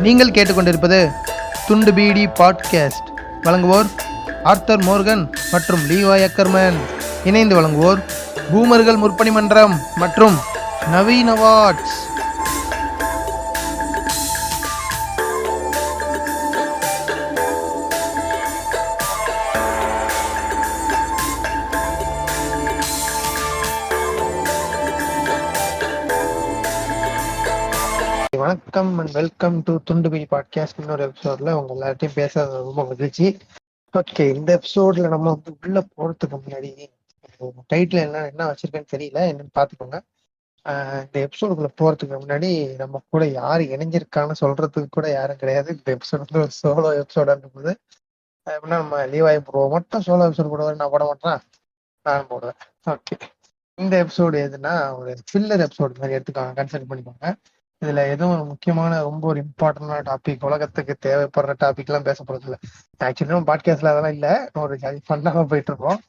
நீங்கள் கேட்டுக்கொண்டிருப்பது துண்டு பீடி பாட்காஸ்ட். வழங்குவோர் ஆர்த்தர் மோர்கன் மற்றும் லீவாய் அக்கர்மேன். இணைந்து வழங்குவோர் பூமர்கள் முற்பணி மன்றம் மற்றும் நவீன் அவார்ட்ஸ். வணக்கம் அண்ட் வெல்கம் டு துண்டு பீடி பாட்காஸ்ட். இன்னொரு எபிசோட்ல உங்க எல்லார்ட்டையும் பேச ரொம்ப மகிழ்ச்சி. ஓகே, இந்த எபிசோட்ல நம்ம உள்ள போறதுக்கு முன்னாடி டைட்டில் என்ன வச்சிருக்கேன்னு தெரியல, என்னன்னு பாத்துக்கோங்க. இந்த எபிசோடுக்குள்ள போறதுக்கு முன்னாடி நம்ம கூட யாரு இணைஞ்சிருக்கான்னு சொல்றதுக்கு கூட யாரும் கிடையாது. இந்த எபிசோட் வந்து ஒரு சோலோ எபிசோடா இருக்கும்போது எப்படின்னா நம்ம லீவாய் போடுவோம், மட்டும் சோலோ எபிசோட் போடுவாரு, நான் போட மாட்டேன், நான் போடுவேன். ஓகே, இந்த எபிசோடு எதுனா ஒரு ஃபில்லர் எபிசோடு மாதிரி எடுத்துக்காங்க, கன்சிடர் பண்ணிக்கோங்க. இதுல எதுவும் முக்கியமான ரொம்ப ஒரு இம்பார்ட்டன்டான டாபிக், உலகத்துக்கு தேவைப்படுற டாபிக் எல்லாம் பேச போறது இல்லை. ஆக்சுவலி நம்ம பாட்காஸ்ட்ல அதெல்லாம் இல்ல, ஒரு ஃபன்னாக போயிட்டு இருக்கோம்.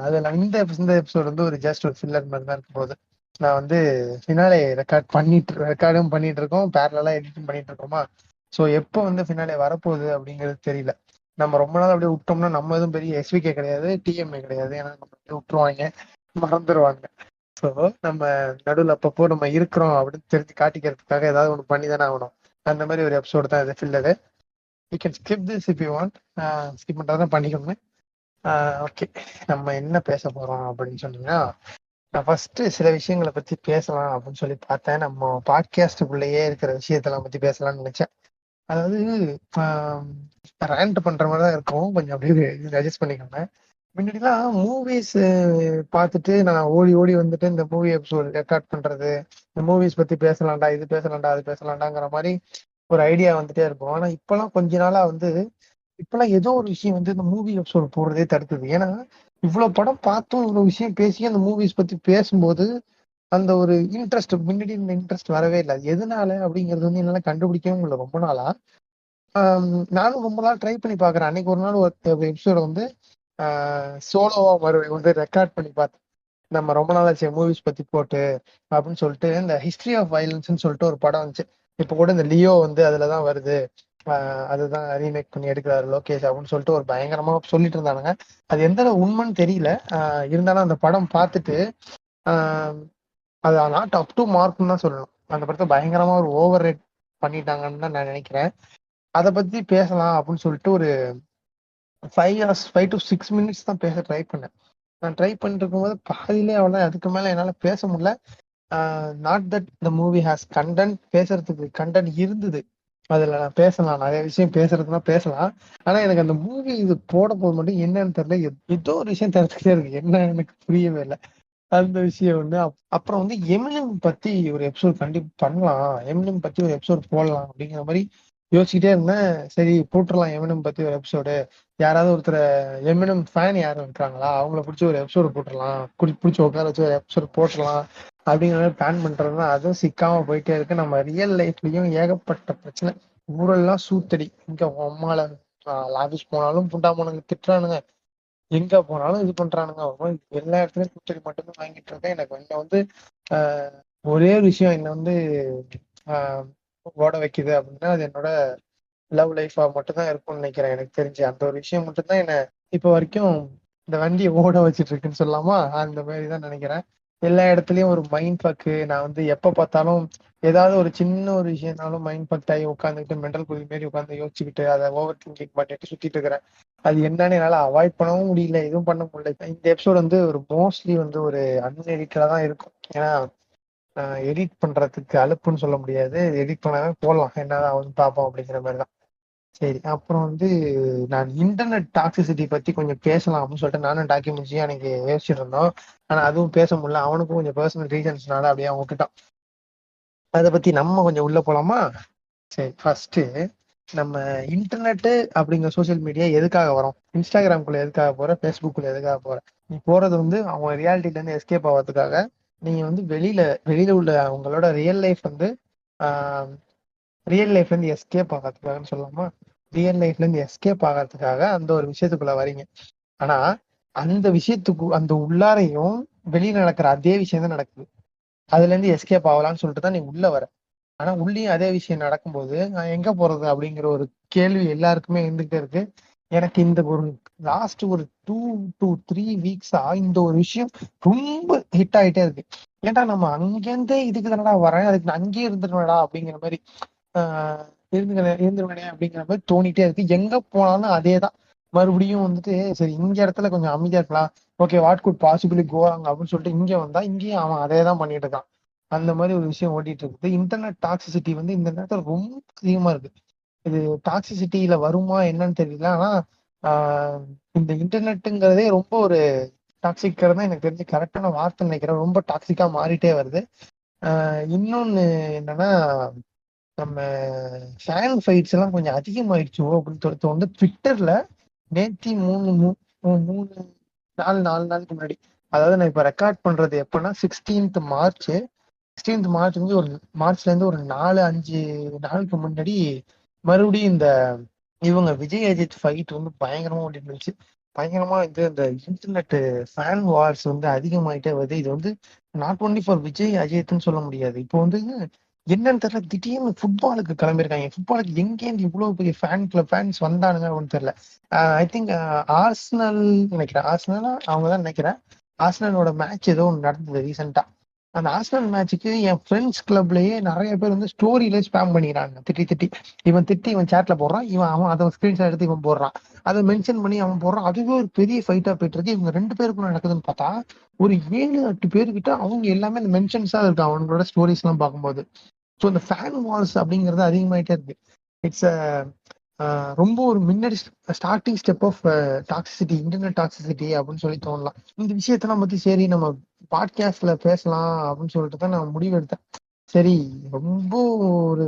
அதுல இந்த எபிசோடு வந்து ஒரு ஜஸ்ட் ஒரு ஃபில்லர் மாதிரி தான் இருக்கும் போது நான் வந்து ஃபினாலே ரெக்கார்டும் பண்ணிட்டு இருக்கோம், பேரலா எடிட்டிங் பண்ணிட்டு இருக்கோமா. ஸோ எப்போ வந்து ஃபினாலே வரப்போகுது அப்படிங்கிறது தெரியல. நம்ம ரொம்ப நாள் அப்படியே விட்டோம்னா நம்ம எதுவும் பெரிய எஸ்விகே கிடையாது, டிஎம்ஏ கிடையாது, ஏன்னா நம்ம விட்டுருவாங்க, மறந்துடுவாங்க. ஸோ நம்ம நடுவில் அப்பப்போ நம்ம இருக்கிறோம் அப்படின்னு தெரிஞ்சு காட்டிக்கிறதுக்காக ஏதாவது ஒன்று பண்ணி தானே ஆகணும். அந்த மாதிரி ஒரு எபிசோடு தான் இது filler. You can skip this if you want. Skip பண்ணுறதான் பண்ணிக்கோங்க. ஓகே, நம்ம என்ன பேச போகிறோம் அப்படின்னு சொன்னீங்கன்னா, நான் ஃபர்ஸ்ட் சில விஷயங்களை பற்றி பேசலாம் அப்படின்னு சொல்லி பார்த்தேன். நம்ம பாட்காஸ்டுக்குள்ளேயே இருக்கிற விஷயத்தெல்லாம் பற்றி பேசலாம்னு நினைச்சேன். அதாவது ரேண்ட் பண்ற மாதிரி தான் இருக்கும், கொஞ்சம் அப்படியே அட்ஜஸ்ட் பண்ணிக்கோங்க. முன்னாடிலாம் மூவிஸ் பார்த்துட்டு நான் ஓடி ஓடி வந்துட்டு இந்த மூவி எபிசோட் ரெக்கார்ட் பண்றது, இந்த மூவிஸ் பத்தி பேசலாம்டா, இது பேசலாம்டா, அது பேசலாம்டாங்கிற மாதிரி ஒரு ஐடியா வந்துட்டே இருக்கும். ஆனா இப்பெல்லாம் கொஞ்ச நாளா வந்து இப்பெல்லாம் ஏதோ ஒரு விஷயம் வந்து இந்த மூவி எபிசோட் போடுறதே தடுக்குது. ஏன்னா இவ்வளவு படம் பார்த்தும் இவ்வளவு விஷயம் பேசி அந்த மூவிஸ் பத்தி பேசும்போது அந்த ஒரு இன்ட்ரெஸ்ட், முன்னாடி இந்த இன்ட்ரெஸ்ட் வரவே இல்லை. எதனால அப்படிங்கிறது வந்து என்னால கண்டுபிடிக்கவும் இல்லை ரொம்ப நாளா. நானும் ரொம்ப நாள் ட்ரை பண்ணி பாக்குறேன். அன்னைக்கு ஒரு நாள் ஒரு எபிசோட வந்து சோலோவா வந்து ரெக்கார்ட் பண்ணி பார்த்தேன். நம்ம ரொம்ப நாள் ஆச்சு மூவிஸ் பத்தி போட்டு அப்படின்னு சொல்லிட்டு, இந்த ஹிஸ்டரி ஆஃப் வயலன்ஸ்ன்னு சொல்லிட்டு ஒரு படம் வந்துச்சு. இப்ப கூட இந்த லியோ வந்து அதுலதான் வருது, அதுதான் ரீமேக் பண்ணி எடுக்கிறாரு லோகேஷ் அப்படின்னு சொல்லிட்டு ஒரு பயங்கரமா சொல்லிட்டு இருந்தானுங்க. அது எந்த அளவு உண்மைன்னு தெரியல. இருந்தாலும் அந்த படம் பார்த்துட்டு அது நாட் அப் டு மார்க்னு தான் சொல்லணும். அந்த படத்தை பயங்கரமா ஒரு ஓவர் ரேட் பண்ணிட்டாங்கன்னு தான் நான் நினைக்கிறேன். அதை பத்தி பேசலாம் அப்படின்னு சொல்லிட்டு ஒரு 5 to 6 minutes தான் பேச ட்ரை பண்ணேன். நான் ட்ரை பண்ணிட்டு இருக்கும்போது பாதியிலே அவ்வளோ, அதுக்கு மேல என்னால பேச முடியல. Not that the movie has content, பேசுறதுக்கு கண்டென்ட் இருந்தது, அதுல நான் பேசலாம், நிறைய விஷயம் பேசுறதுனா பேசலாம். ஆனா எனக்கு அந்த மூவி இது போட போது மட்டும் என்னன்னு தெரியல, ஏதோ ஒரு விஷயம் தெரிஞ்சுக்கிட்டே இருக்கு, என்ன எனக்கு புரியவே இல்லை. அந்த விஷயம் ஒண்ணு. அப்புறம் வந்து எமினம் பத்தி ஒரு எபிசோட் கண்டிப்பா பண்ணலாம், எமினம் பத்தி ஒரு எபிசோட் போடலாம் அப்படிங்கிற மாதிரி யோசிச்சுட்டே இருந்தேன். சரி போட்டுடலாம் எமினம் பத்தி ஒரு எபிசோடு. யாராவது ஒருத்தர் எமினம் ஃபேன் யாரும் இருக்காங்களா, அவங்கள பிடிச்சி ஒரு எபிசோடு போட்டுடலாம், பிடிச்சி உட்கார வச்சு ஒரு எபிசோடு போட்டுடலாம் அப்படிங்கிற மாதிரி பிளான் பண்றதுன்னா அதுவும் சிக்காம போயிட்டே இருக்கு. நம்ம ரியல் லைஃப்லயும் ஏகப்பட்ட பிரச்சனை, ஊரெல்லாம் சூத்தடி. இங்க அம்மால ஆபீஸ் போனாலும் புண்டாமனுங்க திட்டுறானுங்க, எங்க போனாலும் இது பண்றானுங்க. எல்லா இடத்துலயும் கூட்டணி மட்டும்தான் வாங்கிட்டு இருக்கேன். எனக்கு என்ன வந்து ஒரே ஒரு விஷயம் என்ன வந்து ஓட வைக்குது அப்படின்னா, அது என்னோட லவ் லைஃபா மட்டும்தான் இருக்கும்னு நினைக்கிறேன். எனக்கு தெரிஞ்சு அந்த ஒரு விஷயம் மட்டும்தான் என்ன இப்ப வரைக்கும் இந்த வண்டியை ஓட வச்சிட்டு இருக்குன்னு சொல்லலாமா, அந்த மாதிரிதான் நினைக்கிறேன். எல்லா இடத்துலயும் ஒரு மைண்ட் பக்கு. நான் வந்து எப்ப பார்த்தாலும் ஏதாவது ஒரு சின்ன ஒரு விஷயம்னாலும் மைண்ட் பக் ஆகி உட்காந்துக்கிட்டு மெண்டல் குதி மாரி உட்காந்து யோசிச்சுக்கிட்டு அதை ஓவர் திங்கிங் பண்ணிட்டு சுத்திட்டு இருக்கிறேன். அது என்னன்னு என்னால அவாய்ட் பண்ணவும் முடியல, எதுவும் பண்ண முடியல. இந்த எபிசோட் வந்து ஒரு மோஸ்ட்லி வந்து ஒரு அன்எடிட்டடா தான் இருக்கும். ஏன்னா எடிட் பண்றதுக்கு அலுப்புன்னு சொல்ல முடியாது, எடிட் பண்ணாதான் போடலாம், என்னதான் வந்து பார்ப்போம் அப்படிங்கிற மாதிரிதான். சரி, அப்புறம் வந்து நான் இன்டர்நெட் டாக்ஸிசிட்டி பத்தி கொஞ்சம் பேசலாம் அப்படின்னு சொல்லிட்டு நானும் டாக்குமெண்ட்ஸையும் அன்னைக்கு யோசிச்சுட்டு இருந்தோம். ஆனா அதுவும் பேச முடியல, அவனுக்கும் கொஞ்சம் பர்சனல் ரீசன்ஸ்னால அப்படியே அவன் விட்டுட்டான். அதை பத்தி நம்ம கொஞ்சம் உள்ள போலாமா? சரி, ஃபர்ஸ்ட் நம்ம இன்டர்நெட்டு அப்படிங்கிற சோசியல் மீடியா எதுக்காக வரும்? இன்ஸ்டாகிராம்குள்ள எதுக்காக போற, ஃபேஸ்புக்குள்ள எதுக்காக போற? நீ போறது வந்து அவங்க ரியாலிட்டில இருந்து எஸ்கேப் ஆகிறதுக்காக. நீங்க வந்து வெளியில உள்ள அவங்களோட ரியல் லைஃப்ல இருந்து எஸ்கேப் ஆகிறதுக்காகன்னு சொல்லலாமா, ரியல் லைஃப்ல இருந்து எஸ்கேப் ஆகிறதுக்காக அந்த ஒரு விஷயத்துக்குள்ள வரீங்க. ஆனா அந்த விஷயத்துக்கு அந்த உள்ளாரையும் வெளியில நடக்கிற அதே விஷயம் தான் நடக்குது. அதுல இருந்து எஸ்கேப் ஆகலாம்னு சொல்லிட்டு தான் நீ உள்ள வர. ஆனா உள்ளேயும் அதே விஷயம் நடக்கும்போது நான் எங்க போறது அப்படிங்கிற ஒரு கேள்வி எல்லாருக்குமே இருந்துகிட்டே இருக்கு. எனக்கு இந்த ஒரு லாஸ்ட் ஒரு 2 to 3 வீக்ஸா இந்த ஒரு விஷயம் ரொம்ப ஹிட் ஆயிட்டே இருக்கு. ஏன்டா நம்ம அங்கேருந்தே இதுக்கு தானடா வரேன், அதுக்கு நான் அங்கேயே இருந்துருவேடா அப்படிங்கிற மாதிரி இருந்துருவேனே அப்படிங்கிற மாதிரி தோணிட்டே இருக்கு. எங்க போனாலும் அதேதான். மறுபடியும் வந்துட்டு சரி இந்த இடத்துல கொஞ்சம் அமைதியா இருக்கலாம், ஓகே வாட் குட் பாசிபிளி கோவாங்க அப்படின்னு சொல்லிட்டு இங்க வந்தா இங்கேயும் அவன் அதே தான் பண்ணிட்டு இருக்கான். அந்த மாதிரி ஒரு விஷயம் ஓடிட்டு இருக்குது. இன்டர்நெட் டாக்ஸிசிட்டி வந்து இந்த நேரத்துல ரொம்ப அதிகமா இருக்கு. இது டாக்ஸிசிட்டியில வருமா என்னன்னு தெரியல. ஆனா ஆஹ் இந்த இன்டர்நெட்டுங்கிறதே ரொம்ப ஒரு டாக்ஸிக்கிறது தான் எனக்கு தெரிஞ்சு கரெக்டான வார்த்தை நினைக்கிறேன். ரொம்ப டாக்ஸிக்கா மாறிட்டே வருது. இன்னொன்னு என்னன்னா, நம்ம ஃபேன் ஃபைட்ஸ் எல்லாம் கொஞ்சம் அதிகமாயிடுச்சோ அப்படின்னு தோணுது ட்விட்டர்ல. நேத்தி மூணு நாலு நாளுக்கு முன்னாடி, அதாவது நான் இப்ப ரெக்கார்ட் பண்றது எப்பன்னா 16th மார்ச். 16th மார்ச் வந்து மார்ச்ல இருந்து ஒரு 4-5 நாளுக்கு முன்னாடி மறுபடியும் இந்த இவங்க விஜய் அஜித் ஃபைட் வந்து பயங்கரமா ஓடிட்டு இருந்துச்சு. பயங்கரமா இந்த இன்டர்நெட் ஃபேன் வார்ஸ் வந்து அதிகமாயிட்டே வருது. இது வந்து நாட் ஒன்லி ஃபார் விஜய் அஜித்னு சொல்ல முடியாது. இப்போ வந்து என்னன்னு தெரியல, திடீர்னு ஃபுட்பாலுக்கு கிளம்பியிருக்காங்க. ஃபுட்பாலுக்கு எங்கேருந்து இவ்வளவு பெரிய ஃபேன்ஸ் வந்தானுங்க அப்படின்னு தெரியல. ஐ திங்க் ஆர்சனல் நினைக்கிறேன், ஆர்சனலா அவங்க தான் நினைக்கிறேன். ஆர்சனலோட மேட்ச் ஏதோ ஒன்று நடந்தது ரீசெண்டா. அந்த ஆர்சனல் மேட்சுக்கு என் ஃப்ரெண்ட்ஸ் கிளப்லயே நிறைய பேர் வந்து ஸ்டோரியில ஸ்பேம் பண்ணிக்கிறாங்க. திட்டி திட்டி இவன் சேட்ல போடுறான், அவன் அதை ஸ்கிரீன்ஷாட் எடுத்து இவன் போடுறான், அதை மென்ஷன் பண்ணி அவன் போடுறான். அதுவே ஒரு பெரிய ஃபைட்டா போயிட்டு இருக்கு. இவங்க 2 பேருக்கும் நடக்குதுன்னு பார்த்தா ஒரு 7-8 பேர்கிட்ட அவங்க எல்லாமே அந்த மென்ஷன்ஸா இருக்கு அவங்களோட ஸ்டோரிஸ் எல்லாம் பார்க்கும்போது. ஸோ இந்த ஃபேன் வால்ஸ் அப்படிங்கிறது அதிகமாயிட்டே இருக்கு. இட்ஸ் ரொம்ப ஒரு முன்னாடி starting step of toxicity, internet toxicity அப்படின்னு சொல்லி தோணலாம். இந்த விஷயத்தெல்லாம் பத்தி சரி நம்ம பாட்காஸ்ட்ல பேசலாம் அப்படின்னு சொல்லிட்டு தான் நான் முடிவு எடுத்தேன். சரி, ரொம்ப ஒரு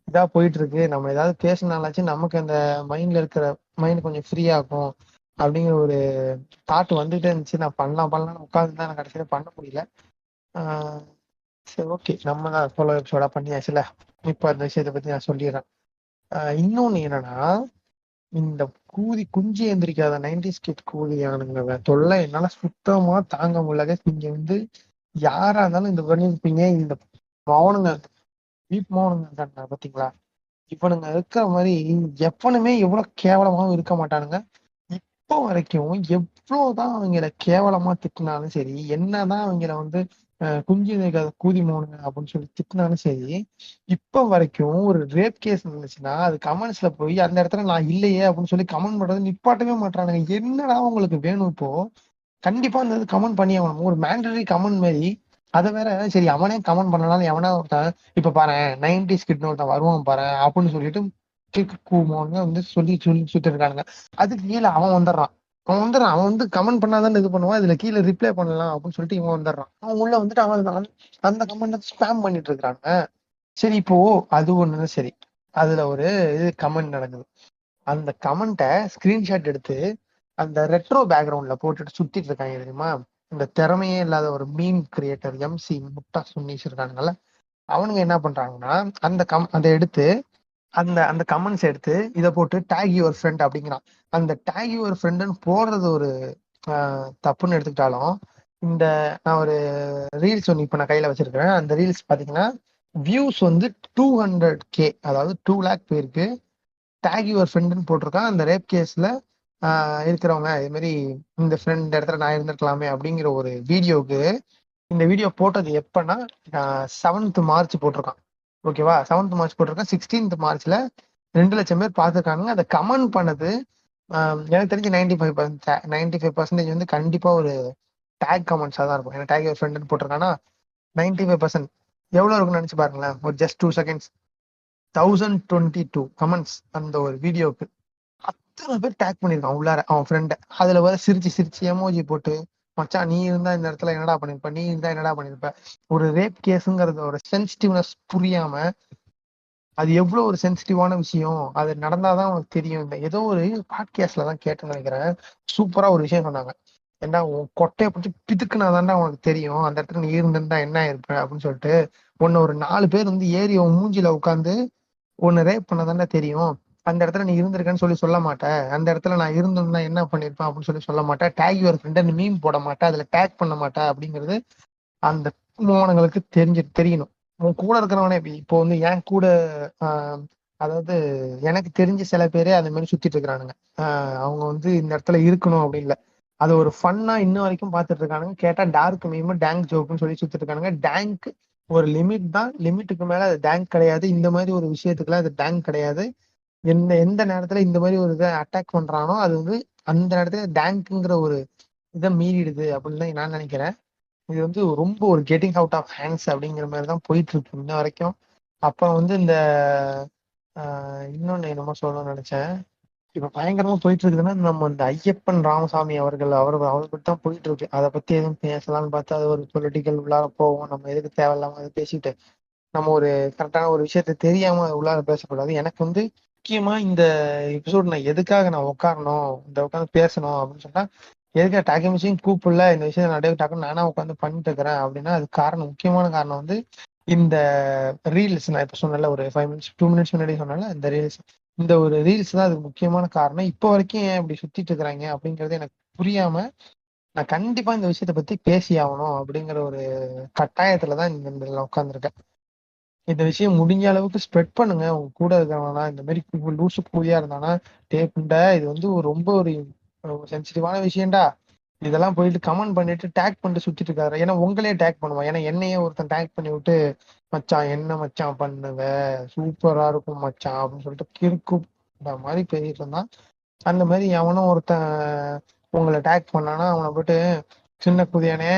இதா போயிட்டு இருக்கு, நம்ம ஏதாவது பேசினாலாச்சும் நமக்கு அந்த மைண்ட் கொஞ்சம் ஃப்ரீ ஆகும் அப்படிங்கிற ஒரு தாட் வந்துட்டே இருந்துச்சு. நான் பண்ணலாம்னு உட்காந்து தான் கடைசியில பண்ண முடியல. ஆஹ் சரி, ஓகே, நம்ம தான் சோலோ எபிசோடா பண்ணியாச்சுல. இப்ப அந்த விஷயத்தை பத்தி நான் சொல்லிடுறேன். இன்னொன்னு என்னன்னா, இந்த குஞ்சு எந்திரிக்காத 90s கிட் கூலியானுங்க தொல்லை என்னால சுத்தமா தாங்க முடியல. நீங்க வந்து யாரா இருந்தாலும் இந்த பண்ணிருப்பீங்க. இந்த மௌனங்க, வீப் மௌனங்க இருக்கானுங்க பாத்தீங்களா, இவனுங்க இருக்கிற மாதிரி எவனுமே எவ்வளவு கேவலமாவும் இருக்க மாட்டானுங்க. இப்போ வரைக்கும் எவ்வளவுதான் அவங்கள கேவலமா திட்டினாலும் சரி, என்னதான் அவங்கள வந்து குஞ்சு வைக்காத கூதி மோனுங்க அப்படின்னு சொல்லி திட்டினாலும் சரி, இப்ப வரைக்கும் ஒரு ரேப் கேஸ் இருந்துச்சுன்னா அது கமெண்ட்ஸ்ல போய் அந்த இடத்துல நான் இல்லையே அப்படின்னு சொல்லி கமெண்ட் பண்றது நிப்பாட்டவே மாட்டானுங்க. என்னடா உங்களுக்கு வேணும் இப்போ? கண்டிப்பா அந்த இது கமெண்ட் பண்ணி ஆகணும், ஒரு மேண்டரி கமெண்ட் மாதிரி. அதை வேற சரி அவனே கமெண்ட் பண்ணனாலும் எவனா ஒருத்தன் இப்ப பாரு 90s கிட்னு ஒருத்தன் வருவான் பாரு அப்படின்னு சொல்லிட்டு கூமோன்னு வந்து சொல்லி சொல்லி சுத்திட்டு இருக்கானுங்க. அதுக்கு கீழே அவன் வந்து கமெண்ட் பண்ணாதான் இது பண்ணுவான், இதுல கீழே ரிப்ளை பண்ணலாம் அப்படின்னு சொல்லிட்டு இவன் வந்துடுறான். அவன் உள்ள வந்துட்டு அந்த கமெண்ட் ஸ்பேம் பண்ணிட்டு இருக்காங்க. சரி, இப்போ அது ஒண்ணு சரி. அதுல ஒரு இது கமெண்ட் நடக்குது. அந்த கமெண்ட்டை ஸ்கிரீன்ஷாட் எடுத்து அந்த ரெட்ரோ பேக்ரவுண்ட்ல போட்டுட்டு சுத்திட்டு இருக்காங்க தெரியுமா. இந்த திறமையே இல்லாத ஒரு மீம் கிரியேட்டர் MC முட்டா சுன்னீஸ் இருக்கானுங்கல்ல, அவனுங்க என்ன பண்றாங்கன்னா அதை எடுத்து அந்த கமெண்ட்ஸ் எடுத்து இதை போட்டு டேக் யுவர் ஃப்ரெண்ட் அப்படிங்கிறான். அந்த டேக் யுவர் ஃப்ரெண்டுன்னு போடுறது ஒரு தப்புன்னு எடுத்துக்கிட்டாலும், இந்த நான் ஒரு ரீல்ஸ் ஒன்று இப்போ நான் கையில வச்சிருக்கிறேன். அந்த ரீல்ஸ் பாத்தீங்கன்னா வியூஸ் வந்து 200K, அதாவது 2 lakh பேருக்கு டேக் யுவர் ஃப்ரெண்டுன்னு போட்டிருக்கான். அந்த ரேப் கேஸ்ல இருக்கிறவங்க இது மாதிரி இந்த ஃப்ரெண்ட் இடத்துல நான் இருந்திருக்கலாமே அப்படிங்கிற ஒரு வீடியோவுக்கு. இந்த வீடியோ போட்டது எப்பன்னா 7th மார்ச் போட்டிருக்கான். ஓகேவா, 7th மார்ச் போட்டிருக்கான். 16th மார்ச்ல 2 லட்சம் பேர் பார்த்துருக்காங்க. அதை கமெண்ட் பண்ணது எனக்கு தெரிஞ்சு 95% வந்து கண்டிப்பா ஒரு டேக் கமெண்ட்ஸா தான் இருக்கும். ஏன்னா டேக் யுவர் ஃப்ரெண்டுன்னு போட்டிருக்கான்னா 95% எவ்வளவு இருக்குன்னு நினைச்சு பாருங்களேன். ஒரு ஜஸ்ட் 2 seconds 1022 கமெண்ட்ஸ் அந்த ஒரு வீடியோக்கு. அத்தனை பேர் டேக் பண்ணிருக்கான் உள்ளார அவன் ஃப்ரெண்ட. அதுல வர சிரிச்சு சிரிச்சு எமோஜி போட்டு, மச்சான் நீ இருந்தா இந்த இடத்துல என்னடா பண்ணிருப்ப, நீ இருந்தா என்னடா பண்ணிருப்ப. ஒரு ரேப் கேஸுங்கிறதோட சென்சிட்டிவ்னஸ் புரியாம, அது எவ்வளவு ஒரு சென்சிட்டிவான விஷயம், அது நடந்தாதான் உனக்கு தெரியும். இந்த ஏதோ ஒரு பாட்காஸ்ட்ல தான் கேட்டேன்னு நினைக்கிறேன். சூப்பரா ஒரு விஷயம் சொன்னாங்க. ஏன்னா உன் கொட்டையை பிடிச்சி பிதுக்குனாதான்டா உனக்கு தெரியும் அந்த இடத்துல நீ இருந்திருந்தா என்ன இருப்ப அப்படின்னு சொல்லிட்டு. உன்னை ஒரு 4 பேர் வந்து ஏறி உன் மூஞ்சில உட்காந்து உன்னை ரேப் பண்ணதாண்டா தெரியும். அந்த இடத்துல நீ இருந்திருக்கன்னு சொல்லி சொல்ல மாட்டேன். அந்த இடத்துல நான் இருந்திருந்தா என்ன பண்ணிருப்பேன் அப்படின்னு சொல்லி சொல்ல மாட்டேன். டேக் யுவர் ஃப்ரெண்ட் மீம் போட மாட்டேன், அதுல டேக் பண்ண மாட்டேன் அப்படிங்கிறது அந்த மோனங்களுக்கு தெரியணும். உன் கூட இருக்கிறவனே இப்போ வந்து என் கூட ஆஹ் அதாவது எனக்கு தெரிஞ்ச சில பேரே அந்த மாதிரி சுத்திட்டு இருக்கிறானுங்க. அவங்க வந்து இந்த இடத்துல இருக்கணும் அப்படின்னு இல்ல, அது ஒரு ஃபன்னா இன்ன வரைக்கும் பார்த்துட்டு இருக்கானுங்க. கேட்டா டார்க் மீம் டேங்க் ஜோக்குன்னு சொல்லி சுத்திட்டு இருக்கானுங்க. டேங்க் ஒரு லிமிட் தான், லிமிட்டுக்கு மேல அது டேங்க் கிடையாது. இந்த மாதிரி ஒரு விஷயத்துக்குலாம் அது டேங்க் கிடையாது. எந்த எந்த நேரத்துல இந்த மாதிரி ஒரு இதை அட்டாக் பண்றானோ அது வந்து அந்த நேரத்துல டேங்க்ங்கிற ஒரு இதை மீறிடுது அப்படின்னு தான் நான் நினைக்கிறேன். இது வந்து ரொம்ப ஒரு கெட்டிங் அவுட் ஆஃப் ஹேண்ட்ஸ் அப்படிங்கிற மாதிரி தான் போயிட்டு இருக்கு இன்ன வரைக்கும். அப்புறம் வந்து இந்த இன்னொன்னு என்னமோ சொல்லணும்னு நினைச்சேன். இப்ப பயங்கரமா போயிட்டு இருக்குதுன்னா நம்ம இந்த ஐயப்பன் ராமசாமி அவர்கிட்ட தான் போயிட்டு இருக்கு. அதை பத்தி எதுவும் பேசலாம்னு பார்த்தா அது ஒரு பொலிட்டிக்கல் உள்ளார போவோம். நம்ம எதுக்கு தேவையில்லாம அதை பேசிட்டு நம்ம ஒரு கரெக்டான ஒரு விஷயத்த தெரியாம அது உள்ளார பேசக்கூடாது. எனக்கு வந்து முக்கியமா இந்த எபிசோட் நான் எதுக்காக நான் உட்காரணும், இந்த உட்காந்து பேசணும் அப்படின்னு சொன்னா, எதுக்காக டாக்கி மிஷின் கூப்பிடல இந்த விஷயம் நிறைய டக்குன்னு நானா உட்காந்து பண்ணிட்டு இருக்கிறேன் அப்படின்னா அது காரணம், முக்கியமான காரணம் வந்து இந்த ரீல்ஸ். நான் இப்ப சொன்னல ஒரு 5 மினிட்ஸ் 2 மினிட்ஸ் முன்னாடி சொன்னால இந்த ரீல்ஸ், இந்த ஒரு ரீல்ஸ் தான் அதுக்கு முக்கியமான காரணம். இப்போ வரைக்கும் ஏன் இப்படி சுத்திட்டு இருக்கிறாங்க அப்படிங்கறது எனக்கு புரியாம நான் கண்டிப்பா இந்த விஷயத்த பத்தி பேசி ஆகணும் அப்படிங்கிற ஒரு கட்டாயத்துலதான் இந்த உட்காந்துருக்கேன். இந்த விஷயம் முடிஞ்ச அளவுக்கு ஸ்ப்ரெட் பண்ணுங்க. உங்க கூட இருக்கிறவனா இந்த மாதிரி லூசு கூலியா இருந்தானா டேப்புண்ட இது வந்து ஒரு ரொம்ப ஒரு சென்சிட்டிவான விஷயம்டா. இதெல்லாம் போயிட்டு கமெண்ட் பண்ணிட்டு டேக் பண்ணிட்டு சுத்திட்டு இருக்காரு. ஏன்னா உங்களே டேக் பண்ணுவான். ஏன்னா என்னையே ஒருத்தன் டேக் பண்ணி விட்டு மச்சான் என்ன மச்சான் பண்ணுவ, சூப்பரா இருக்கும் மச்சான் அப்படின்னு சொல்லிட்டு கிறுக்கு இந்த மாதிரி பேசிட்டு இருந்தான். அந்த மாதிரி எவனும் ஒருத்தன் உங்களை டேக் பண்ணானா அவனை போயிட்டு சின்ன குதியானே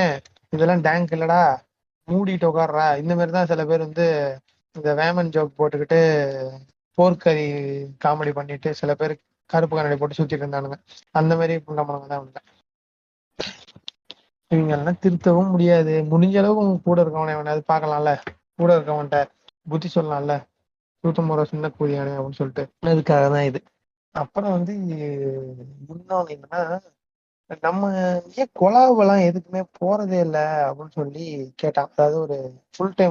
இதெல்லாம் டேங்க் இல்லடா மூடிட்டு உட்கார்றா, இந்த மாதிரி தான் சில பேர் வந்து இந்த வேமன் ஜோக் போட்டுக்கிட்டு போர்க்கறி காமெடி பண்ணிட்டு சில பேர் கருப்பு கண்ணாடி போட்டு சுத்திட்டு இருந்தானுங்க. அந்த மாதிரி நம்மளுங்க தான் உண்டு. இவங்க எல்லாம் திருத்தவும் முடியாது. முடிஞ்ச அளவுக்கு உங்க கூட இருக்கவனை எவனாவது பார்க்கலாம்ல, கூட இருக்கவன்ட்ட புத்தி சொல்லலாம்ல, சூத்தமுறை சின்ன கூலியானே அப்படின்னு சொல்லிட்டு அதுக்காக தான் இது. அப்புறம் வந்து இன்னொன்னு என்னன்னா, நம்ம ஏன் கொலாபெல்லாம் எதுக்குமே போறதே இல்லை அப்படின்னு சொல்லி கேட்டான். அதாவது ஒரு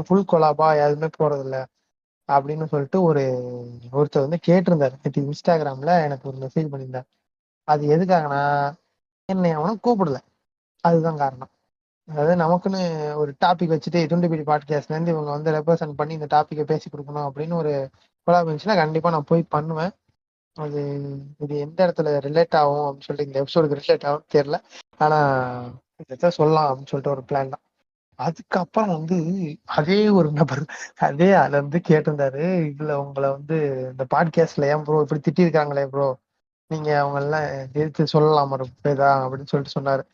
ஃபுல் கொலாபா எதுவுமே போறது இல்லை அப்படின்னு சொல்லிட்டு ஒருத்தர் வந்து கேட்டிருந்தாரு. நேற்று இன்ஸ்டாகிராம்ல எனக்கு ஒரு மெசேஜ் பண்ணியிருந்தார். அது எதுக்காகனா, என்னை அவனும் கூப்பிடல, அதுதான் காரணம். அதாவது நமக்குன்னு ஒரு டாபிக் வச்சுட்டு துண்டுபிடி பாட்காஸ்ட்ல இருந்து இவங்க வந்து ரெப்ரசென்ட் பண்ணி இந்த டாபிக்கை பேசி கொடுக்கணும் அப்படின்னு ஒரு கொலாப் இருந்துச்சுன்னா கண்டிப்பா நான் போய் பண்ணுவேன். அது இது எந்த இடத்துல ரிலேட் ஆகும் அப்படின்னு சொல்லிட்டு இந்த எபிசோடுக்கு ரிலேட் ஆகும் தெரியல. ஆனா இதான் சொல்லலாம் அப்படின்னு சொல்லிட்டு ஒரு பிளான் தான். அதுக்கப்புறம் வந்து அதே ஒரு நபர் அதே ஆள வந்து கேட்டிருந்தாரு, இதுல உங்களை வந்து இந்த பாட்காஸ்ட்ல ஏன் ப்ரோ இப்படி திட்டி இருக்காங்களே ப்ரோ, நீங்க அவங்க எல்லாம் எதிர்த்து சொல்லலாமா தான் அப்படின்னு சொல்லிட்டு சொன்னாரு.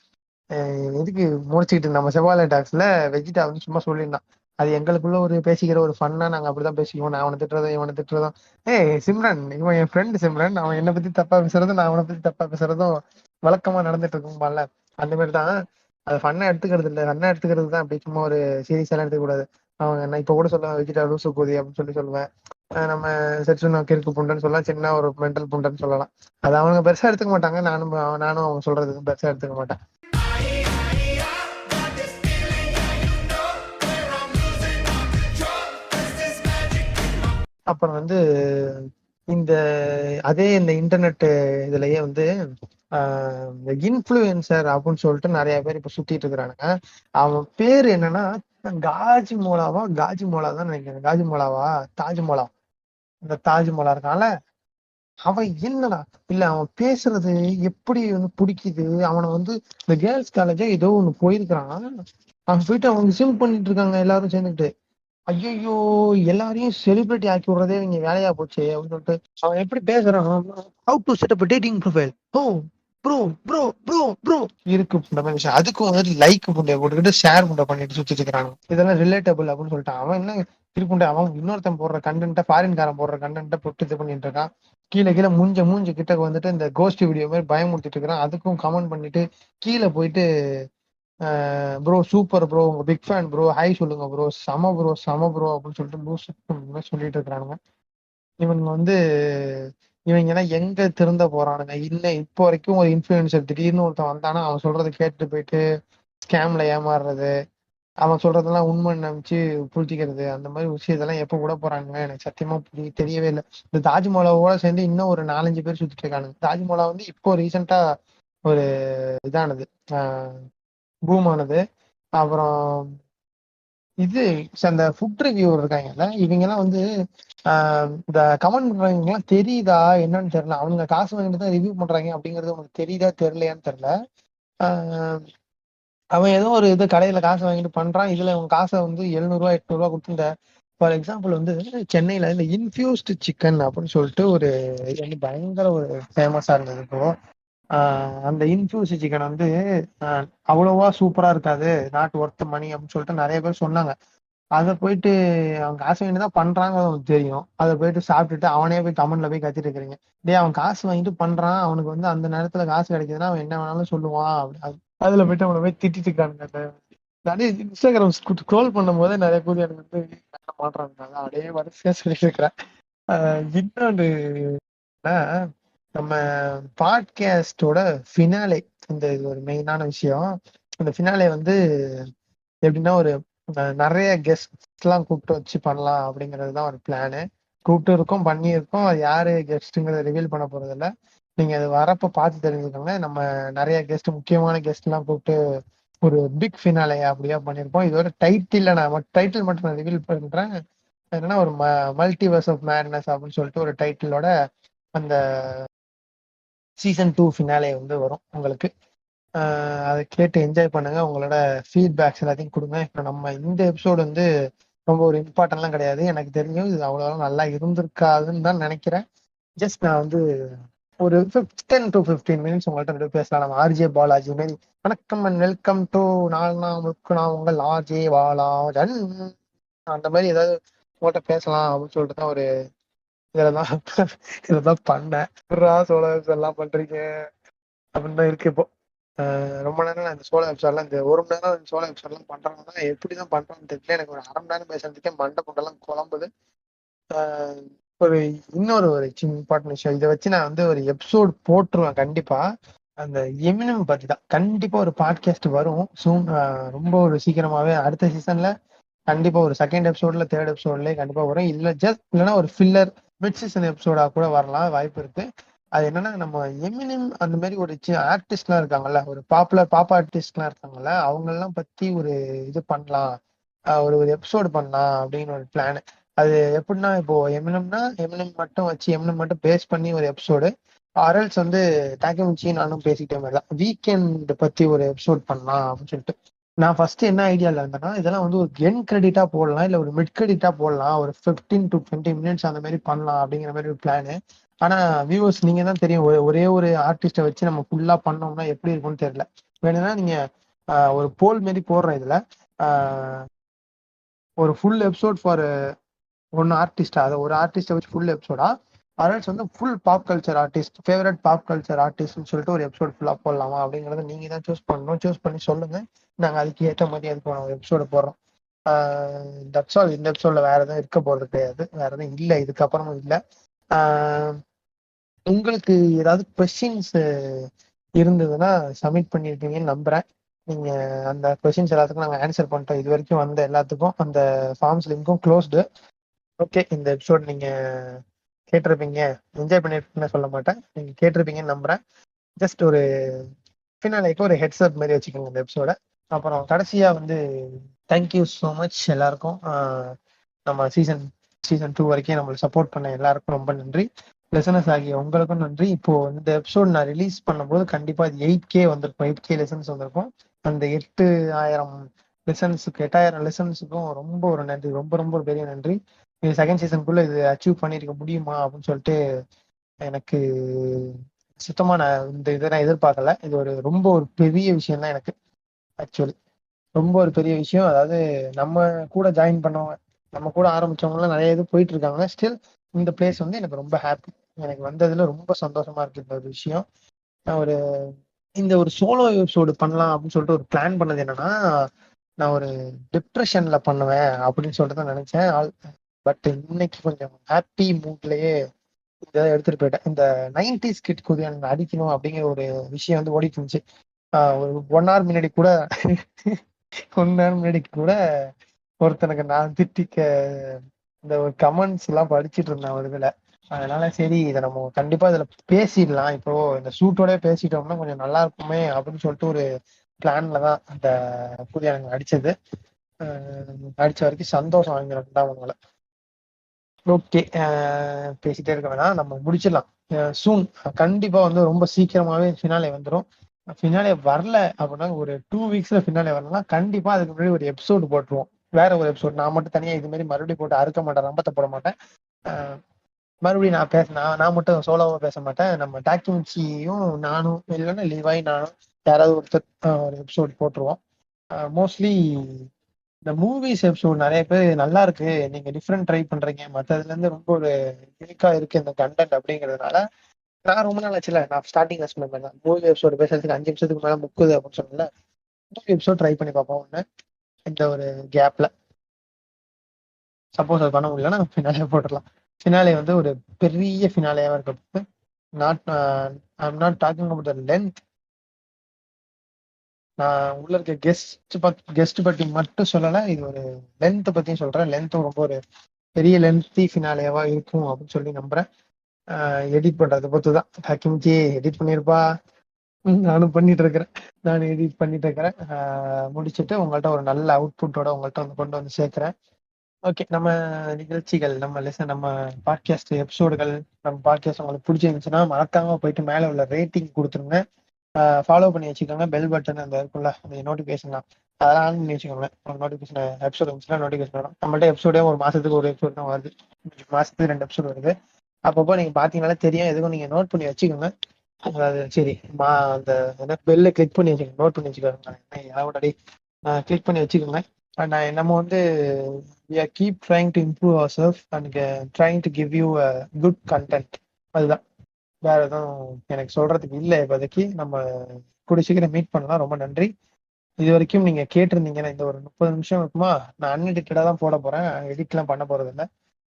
எதுக்கு முடிச்சுக்கிட்டு நம்ம செவ்வாழை டாக்ஸ்ல வெஜிடா வந்து சும்மா சொல்லியிருந்தான். அது எங்களுக்குள்ள ஒரு பேசிக்கிற ஒரு ஃபன்னா நாங்க அப்படிதான் பேசிக்குவோம். நான் அவனை திட்டுறதும் இவனை திட்டுறதும். ஏய் சிம்ரன், இவன் என் ஃப்ரெண்டு சிம்ரன், அவன் என்னை பத்தி தப்பா பேசுறதும் நான் அவனை பத்தி தப்பா பேசுறதும் வழக்கமா நடந்துட்டு இருக்கும்பால, அந்த மாதிரி தான். அது ஃபன்னா எடுத்துக்கிறது இல்லை, ஃபன்னா எடுத்துக்கிறது தான். அப்படி சும்மா ஒரு சீரியஸா எல்லாம் எடுத்துக்க கூடாது. அவங்க நான் இப்ப கூட சொல்லுவேன் வெஜிடா லூசு போதி அப்படின்னு சொல்லி சொல்லுவேன். நம்ம செட்சுனா கிறுக்கு புண்டன்னு சொல்லலாம், சின்ன ஒரு மென்டல் புண்டன்னு சொல்லலாம். அது அவங்க பெருசா எடுத்துக்க மாட்டாங்க. நானும் அவங்க சொல்றது பெருசா எடுத்துக்க மாட்டேன். அப்புறம் வந்து இந்த அதே இந்த இன்டர்நெட் இதுலயே வந்து இந்த இன்ஃப்ளூயன்சர் அப்படின்னு சொல்லிட்டு நிறைய பேர் இப்ப சுத்திட்டு இருக்கிறானுங்க. அவன் பேரு என்னன்னா காஜி மோலா தான் நினைக்கிறேன். காஜி மோலாவா தாஜ் மோலா, இந்த தாஜ் மோலா இருக்கான்ல, அவன் என்னடா இல்ல அவன் பேசுறது எப்படி வந்து பிடிக்குது. அவனை வந்து இந்த கேர்ள்ஸ் காலேஜா ஏதோ ஒண்ணு போயிருக்கிறான். அவன் போயிட்டு அவங்க சிம் பண்ணிட்டு இருக்காங்க எல்லாரும் சேர்ந்துட்டு. ஐயோ, எல்லாரையும் செலிபிரிட்டி ஆக்கி விடுறதே இவங்க வேலையா போச்சு அப்படின்னு சொல்லிட்டு அவன் எப்படி பேசுறான். How to set up dating profile, ஓ ப்ரோ ப்ரோ ப்ரோ ப்ரோ இருக்கு இந்த மாதிரி விஷயம். அதுக்கும் வந்துட்டு லைக் புண்டைய போட்டுக்கிட்டு ஷேர் புண்டை பண்ணிட்டு சுத்திட்டு இருக்காங்க. இதெல்லாம் ரிலேட்டபிள் அப்படின்னு சொல்லிட்டு அவன் என்ன திருப்புண்டை, அவன் இன்னொருத்தன் போடுற கண்டென்ட்டை ஃபாரின்காரன் போடுற கண்டென்ட்டை போட்டு இது பண்ணிட்டு இருக்கான். கீழே கீழே மூஞ்சி கிட்ட வந்துட்டு இந்த கோஸ்ட் வீடியோ மாதிரி பயமுறுத்திட்டு இருக்கிறான். அதுக்கும் கமெண்ட் பண்ணிட்டு கீழே போயிட்டு ப்ரோ சூப்பர் ப்ரோ, உங்க பிக் ஃபேன் ப்ரோ, ஹாய் சொல்லுங்க ப்ரோ, சம ப்ரோ அப்படின்னு சொல்லிட்டு சொல்லிட்டு இருக்கானுங்க. இவங்க வந்து இவங்க எல்லாம் எங்க திருந்த போறானுங்க. இல்ல இப்போ வரைக்கும் ஒரு இன்ஃபுளுசர் திடீர்னு ஒருத்தன் வந்தானா அவன் சொல்றதை கேட்டு போயிட்டு ஸ்கேம்ல ஏமாறுறது, அவன் சொல்றதெல்லாம் உண்மை நம்பிச்சு புரிஞ்சுக்கிறது, அந்த மாதிரி விஷயத்தெல்லாம் எப்ப கூட போறாங்க எனக்கு சத்தியமா தெரியவே இல்லை. இந்த தாஜ்மஹாலோட சேர்ந்து இன்னும் ஒரு 4-5 பேர் சுத்திட்டு இருக்கானுங்க. தாஜ்மஹாலா வந்து இப்போ ரீசெண்டா ஒரு இதானது பூமானது. அப்புறம் இது அந்த ஃபுட் ரிவ்யூவர் இருக்காங்கல்ல, இவங்க எல்லாம் வந்து இந்த கமெண்ட் பண்றவங்க எல்லாம் தெரியுதா என்னன்னு தெரியல. அவங்க காசு வாங்கிட்டு தான் ரிவ்யூ பண்றாங்க அப்படிங்கறது உனக்கு தெரியுதா தெரியலையான்னு தெரியல. ஆஹ் அவன் ஏதோ ஒரு இது கடையில காசு வாங்கிட்டு பண்றான். இதுல அவன் காசை வந்து 700 800 கொடுத்து இந்த ஃபார் எக்ஸாம்பிள் வந்து சென்னையில இந்த இன்ஃபியூஸ்டு சிக்கன் அப்படின்னு சொல்லிட்டு ஒரு இது வந்து பயங்கர ஒரு ஃபேமஸா இருந்தது இப்போ. அந்த இன்ஃபியூஸ் சிக்கன் வந்து அவ்வளவா சூப்பரா இருக்காது, நாட் ஒர்த் மணி அப்படின்னு சொல்லிட்டு நிறைய பேர் சொன்னாங்க. அதை போயிட்டு அவன் காசு வாங்கிட்டு தான் பண்றாங்க அவனுக்கு தெரியும். அதை போயிட்டு சாப்பிட்டுட்டு அவனே போய் கமெண்ட்ல போய் கத்திட்டு இருக்கிறீங்க. டேய் அவன் காசு வாங்கிட்டு பண்றான், அவனுக்கு வந்து அந்த நேரத்துல காசு கிடைக்குதுன்னா அவன் என்ன வேணாலும் சொல்லுவான் அதுல போயிட்டு அவனை போய் திட்டிட்டு இருக்கானுங்க. நிறைய இன்ஸ்டாகிராம் ஸ்க்ரோல் பண்ணும் போதே நிறைய பேர் எனக்கு வந்து மாட்டாங்க. அப்படியே வரிசையா சொல்லிட்டு இருக்கிறேன். இன்னொன்று நம்ம பாட்காஸ்டோட ஃபினாலே, இந்த இது ஒரு மெயினான விஷயம். இந்த ஃபினாலே வந்து எப்படின்னா ஒரு நிறைய கெஸ்ட் எல்லாம் கூப்பிட்டு வச்சு பண்ணலாம் அப்படிங்கிறது தான் ஒரு பிளானு. கூப்பிட்டு இருக்கோம், பண்ணியிருக்கோம். அது யாரு கெஸ்ட்டுங்கிறத ரிவீல் பண்ண போறது இல்லை. நீங்க அது வரப்ப பார்த்து தெரிஞ்சுக்கோங்க. நம்ம நிறைய கெஸ்ட், முக்கியமான கெஸ்ட் எல்லாம் கூப்பிட்டு ஒரு பிக் ஃபினாலே அப்படியா பண்ணியிருப்போம். இதோட டைட்டில் டைட்டில் மட்டும் நான் ரிவீல் பண்றேன். என்னன்னா ஒரு மல்டிவர்ஸ் ஆஃப் மேட்னஸ் அப்படின்னு சொல்லிட்டு ஒரு டைட்டிலோட அந்த சீசன் 2 ஃபினாலே வந்து வரும் உங்களுக்கு. அதை கேட்டு என்ஜாய் பண்ணுங்க. உங்களோட ஃபீட்பேக்ஸ் எல்லாத்தையும் கொடுங்க. இப்போ நம்ம இந்த எபிசோடு வந்து ரொம்ப ஒரு இம்பார்ட்டன்ட்லாம் கிடையாது, எனக்கு தெரியும். இது அவ்வளோ நல்லா இருந்திருக்காதுன்னு தான் நினைக்கிறேன். ஜஸ்ட் நான் வந்து ஒரு 10 to 15 மினிட்ஸ் உங்கள்கிட்ட ரெண்டு பேசலாம். நம்ம ஆர்ஜே பாலாஜி மாரி வணக்கம் அண்ட் வெல்கம் டு நான் உங்கள் ஆர்ஜே பாலாஜன் அந்த மாதிரி ஏதாவது உங்கள்கிட்ட பேசலாம் அப்படின்னு சொல்லிட்டு தான் ஒரு இதெல்லாம் இதெல்லாம் பண்ணேன். சோழ எல்லாம் பண்றீங்க அப்படின்னு தான் இருக்கு இப்போ. ரொம்ப நேரம் நான் இந்த சோழ எபிசோட்லாம், இந்த ஒரு மணி நேரம் சோழ எபிசோட்லாம் பண்றாங்கன்னா எப்படிதான் பண்றான்னு தெரியல. எனக்கு ஒரு அரை மணி நேரம் பேசுறதுக்கே மண்டை கொண்டெல்லாம் குழம்புது. ஒரு இன்னொரு ஒரு இம்பார்ட்டன்ட் விஷயம், இதை வச்சு நான் வந்து ஒரு எபிசோட் போட்டுருவேன் கண்டிப்பா. அந்த எமினம் பத்தி தான் கண்டிப்பா ஒரு பாட்காஸ்ட் வரும் சூன். ரொம்ப ஒரு சீக்கிரமாவே அடுத்த சீசன்ல கண்டிப்பா ஒரு செகண்ட் எபிசோட்ல தேர்ட் எபிசோட்லயே கண்டிப்பா வரும். இல்லைன்னா ஒரு ஃபில்லர் மிட் சீசன் எபிசோடா கூட வரலாம், வாய்ப்பு இருக்கு. அது என்னன்னா நம்ம எமினம் அந்த மாதிரி ஒரு ஆர்டிஸ்ட் எல்லாம் இருக்காங்கல்ல, ஒரு பாப்புலர் பாப் ஆர்டிஸ்ட் எல்லாம் இருக்காங்கல்ல, அவங்க எல்லாம் பத்தி ஒரு இது பண்ணலாம், ஒரு ஒரு எபிசோடு பண்ணலாம் அப்படின்னு ஒரு பிளான். அது எப்படின்னா இப்போ எமினம் மட்டும் வச்சு எமினம் மட்டும் பேஸ் பண்ணி ஒரு எபிசோடு, அரல்ஸ் வந்து தாக்கமிச்சி நானும் பேசிக்கிட்ட மாதிரி தான் வீக்கெண்ட் பத்தி ஒரு எபிசோட் பண்ணலாம் அப்படின்னு சொல்லிட்டு நான் ஃபர்ஸ்ட் என்ன ஐடியால இருந்தேன்னா, இதெல்லாம் வந்து ஒரு என் கிரெடிட்டா போடலாம், இல்ல ஒரு மிட் கிரெடிட்டா போடலாம், ஒரு 15 to 20 மினிட்ஸ் அந்த மாதிரி பண்ணலாம் அப்படிங்கிற மாதிரி ஒரு பிளானு. ஆனா வியூவர்ஸ் நீங்க தான் தெரியும், ஒரே ஒரு ஆர்டிஸ்ட வச்சு நம்ம ஃபுல்லா பண்ணோம்னா எப்படி இருக்கும்னு தெரியல. வேணும்னா நீங்க ஒரு போல் மாரி போடுறேன் இதுல, ஒரு ஃபுல் எபிசோட் ஃபார் ஒன்னு ஆர்டிஸ்டா, அதை ஒரு ஆர்டிஸ்ட வச்சு ஃபுல் எபிசோடா, அரல்ஸ் வந்து full pop culture artist, favourite pop culture ஆர்டிஸ்ட்னு சொல்லிட்டு ஒரு எபிசோட் ஃபுல்லா போடலாமா அப்படிங்கறத நீங்க தான் சூஸ் பண்ணணும். சூஸ் பண்ணி சொல்லுங்க, நாங்க அதுக்கு ஏற்ற மாதிரி அதுக்கு ஒரு எபிசோட போடுறோம். That's all. இந்த எபிசோட்ல வேற எதுவும் இருக்க போறது கிடையாது, வேற எதுவும் இல்லை, இதுக்கப்புறமும் இல்லை. உங்களுக்கு ஏதாவது கொஸ்டின்ஸ் இருந்ததுன்னா சப்மிட் பண்ணிருக்கீங்கன்னு நம்புறேன். நீங்க அந்த கொஸ்டின்ஸ் எல்லாத்துக்கும் நாங்கள் ஆன்சர் பண்ணிட்டோம். இது வரைக்கும் வந்த எல்லாத்துக்கும் அந்த ஃபார்ம்ஸ் லிங்க்கும் க்ளோஸ்டு. ஓகே, இந்த எபிசோட் நீங்க கேட்டிருப்பீங்க, என்ஜாய் பண்ணிருப்பீங்கன்னு சொல்ல மாட்டேன், நீங்க கேட்டிருப்பீங்கன்னு நம்புறேன். ஜஸ்ட் ஒரு ஃபினாலேக்கு ஒரு ஹெட்ஸ்அப் மாதிரி வச்சுக்கோங்க இந்த எபிசோட. அப்புறம் கடைசியா வந்து தேங்க்யூ ஸோ மச் எல்லாருக்கும். நம்ம சீசன் 2 வரைக்கும் நம்மளுக்கு சப்போர்ட் பண்ண எல்லாருக்கும் ரொம்ப நன்றி. லெசனர்ஸ் ஆகிய உங்களுக்கும் நன்றி. இப்போ இந்த எபிசோட் நான் ரிலீஸ் பண்ணும்போது கண்டிப்பா அது 8K வந்திருக்கும், 8K லெசன்ஸ் வந்திருக்கும். அந்த 8000 லெசன்ஸுக்கு 8000 லெசன்ஸுக்கும் ரொம்ப ஒரு நன்றி, ரொம்ப ரொம்ப ஒரு பெரிய நன்றி. இது செகண்ட் சீசனுக்குள்ள இது அச்சீவ் பண்ணிருக்க முடியுமா அப்படின்னு சொல்லிட்டு எனக்கு சுத்தமா நான் இந்த இதை நான் எதிர்பார்க்கல. இது ஒரு ரொம்ப ஒரு பெரிய விஷயம் தான் எனக்கு. ஆக்சுவலி ரொம்ப ஒரு பெரிய விஷயம். அதாவது நம்ம கூட ஜாயின் பண்ணவங்க, நம்ம கூட ஆரம்பிச்சவங்க எல்லாம் நிறைய இது போயிட்டு இருக்காங்க. ஸ்டில் இந்த பிளேஸ் வந்து எனக்கு ரொம்ப ஹாப்பி, எனக்கு வந்ததுல ரொம்ப சந்தோஷமா இருக்கு இந்த ஒரு விஷயம். நான் ஒரு இந்த ஒரு சோலோ எபிசோடு பண்ணலாம் அப்படின்னு சொல்லிட்டு ஒரு பிளான் பண்ணது என்னன்னா, நான் ஒரு டிப்ரெஷன்ல பண்ணுவேன் அப்படின்னு சொல்லிட்டு தான் நினைச்சேன். பட் இன்னைக்கு கொஞ்சம் ஹாப்பி மூட்லயே இதை எடுத்துட்டு போயிட்டேன். இந்த 90s கிட் எனக்கு அடிக்கணும் அப்படிங்கிற ஒரு விஷயம் வந்து ஓடிட்டு இருந்துச்சு. ஒரு 1 hour முன்னாடி கூட 1 hour முன்னாடி கூட ஒருத்தனுக்கு நான் திட்டிக்க இந்த ஒரு கமெண்ட்ஸ் எல்லாம் படிச்சுட்டு இருந்தேன் ஒரு இதுல. அதனால சரி, இதை நம்ம கண்டிப்பா இதுல பேசிடலாம், இப்போ இந்த ஷூட்டோட பேசிட்டோம்னா கொஞ்சம் நல்லா இருக்குமே அப்படின்னு சொல்லிட்டு ஒரு பிளான்ல தான் அந்த புதிய எனக்கு அடிச்சது. அடிச்ச வரைக்கும் சந்தோஷம் வாங்கிடும் ரெண்டாவது. ஓகே, பேசிட்டே இருக்க வேணாம், நம்ம முடிச்சிடலாம். சூன் கண்டிப்பா வந்து ரொம்ப சீக்கிரமாவே ஃபினாலே வந்துடும். ஃபினாலே வரல அப்படின்னா ஒரு 2 வீக்ஸ்ல ஃபினாலே வரலாம். கண்டிப்பா அதுக்கு முன்னாடி ஒரு எபிசோடு போட்டுருவோம். வேற ஒரு எபிசோட் நான் மட்டும் தனியா இது மாதிரி மறுபடியும் போட்டு அறுக்க மாட்டேன், ரம்பத்தை போட மாட்டேன். மறுபடியும் நான் நான் மட்டும் சோலோவா பேச மாட்டேன். நம்ம டாக்குமெண்ட்ஸியும் நானும் இல்லைன்னா லிவாய் நானும் யாராவது ஒருத்தர் ஒரு எபிசோட் போட்டுருவோம். மோஸ்ட்லி இந்த மூவிஸ் எபிசோட் நிறைய பேர் நல்லா இருக்கு, நீங்க டிஃப்ரெண்ட் ட்ரை பண்றீங்க, மற்றதுல இருந்து ரொம்ப ஒரு யூனிக்கா இருக்கு இந்த கண்டென்ட் அப்படிங்கிறதுனால நான் ரொம்ப நாள் ஆச்சுல, நான் ஸ்டார்டிங்ல சொன்னேன் மூவி எபிசோடு பேசுறதுக்கு 5 நிமிஷத்துக்கு மேல முக்குது அப்படின்னு சொன்னல. மூவி எபிசோட் ட்ரை பண்ணி பார்ப்போம் ஒண்ணு இந்த ஒரு கேப்ல. சப்போஸ் அது பண்ண முடியலன்னா ஃபினாலே போட்டுடலாம். ஃபினாலே வந்து ஒரு பெரிய ஃபினாலேயா இருக்க. Not I'm not talking about the length. நான் உள்ள இருக்க கெஸ்ட் பத்தி மட்டும் சொல்லல, இது ஒரு லென்த் பத்தியும் சொல்றேன். லென்த்தும் ரொம்ப ஒரு பெரிய லென்த்தி ஃபினாலேவா இருக்கும் அப்படின்னு சொல்லி நம்புறேன். எடிட் பண்றதை பொறுத்து தான். ஹக்கிம்ஜி எடிட் பண்ணியிருப்பா, நானும் பண்ணிட்டு இருக்கிறேன். நான் எடிட் பண்ணிட்டு இருக்கிறேன். முடிச்சுட்டு உங்கள்கிட்ட ஒரு நல்ல அவுட்புட்டோட உங்கள்கிட்ட வந்து கொண்டு வந்து சேர்க்கிறேன். ஓகே, நம்ம நிகழ்ச்சிகள், நம்ம லெசன், நம்ம பாட்காஸ்ட் எபிசோடுகள், நம்ம பாட்காஸ்ட் உங்களுக்கு பிடிச்சிருந்துச்சுன்னா மறக்காம போயிட்டு மேல உள்ள ரேட்டிங் கொடுத்துருங்க. ஃபாலோ பண்ணி வச்சுக்கோங்க. பெல் பட்டன் அந்த இருக்குல்ல, அந்த நோட்டிஃபிகேஷன் தான், அதெல்லாம் ஆன் பண்ணி வச்சுக்கோங்க. ஒரு நோட்டிஃபிகேஷன் எபிசோட் வந்துச்சுன்னா நோட்டிஃபிகேஷன் வரும். நம்மள்ட்ட எபிசோடே ஒரு மாசத்துக்கு ஒரு எபிசோட் தான் வருது, மாசத்துக்கு 2 எபிசோட் வருது. அப்பப்போ நீங்க பாத்தீங்கன்னாலே தெரியும். எதுக்கும் நீங்க நோட் பண்ணி வச்சுக்கோங்க. அதாவது சரி, அந்த பெல்ல கிளிக் பண்ணி வச்சுக்கோங்க, நோட் பண்ணி வச்சுக்கோங்க. கிளிக் பண்ணி வச்சுக்கோங்க. நம்ம வந்து we are keep trying to improve ourselves and trying to give you a good content. அதுதான், வேற எதுவும் எனக்கு சொல்றதுக்கு இல்லை இப்போதைக்கு. நம்ம கூடிய சீக்கிரம் மீட் பண்ணலாம். ரொம்ப நன்றி. இது வரைக்கும் நீங்க கேட்டிருந்தீங்கன்னா இந்த ஒரு 30 நிமிஷம் இருக்குமா, நான் அன்எடிட்டடா தான் போட போறேன், எடிட்லாம் பண்ண போறது இல்லை.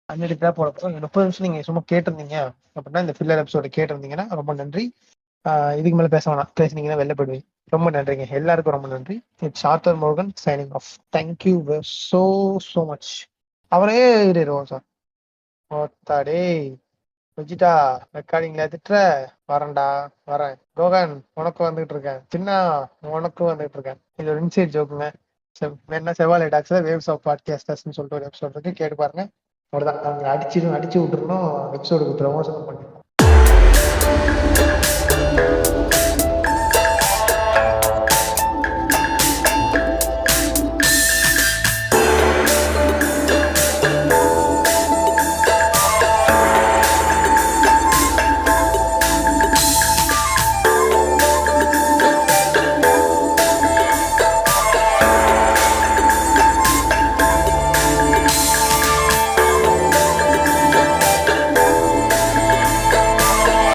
அன்எடிட்டடா போட போறோம். 30 நிமிஷம் நீங்க சும்மா கேட்டிருந்தீங்க அப்படின்னா, இந்த ஃபில்லர் எபிசோடு கேட்டிருந்தீங்கன்னா ரொம்ப நன்றி. இதுக்கு மேல பேச வேணாம், பேசுனீங்கன்னா வெளில போயிடுவீங்க. ரொம்ப நன்றிங்க, எல்லாருக்கும் ரொம்ப நன்றி. It's author Morgan signing off. Thank you so so much. அவரே சார் ஓத்தாடே விஜிட்டா, ரெக்கார்டிங்ல திட்டுற. வரேன்டா, வரேன். ரோகன் உனக்கும் வந்துகிட்டு இருக்கேன், சின்ன உனக்கும் வந்துகிட்டு இருக்கேன். இது ஒரு இன்சைட் ஜோக்குங்க. என்ன செவ்வாழை டாக்ஸ்ல வேவ்ஸ் ஆஃப் பாட்காஸ்டர்ஸ்னு சொல்லிட்டு ஒரு எபிசோட் இருக்கு, கேட்டு பாருங்க. அவ்வளவுதான், அவங்க அடிச்சு விட்டுருணும் எபிசோடுக்கு ப்ரமோஷன் பண்ணி.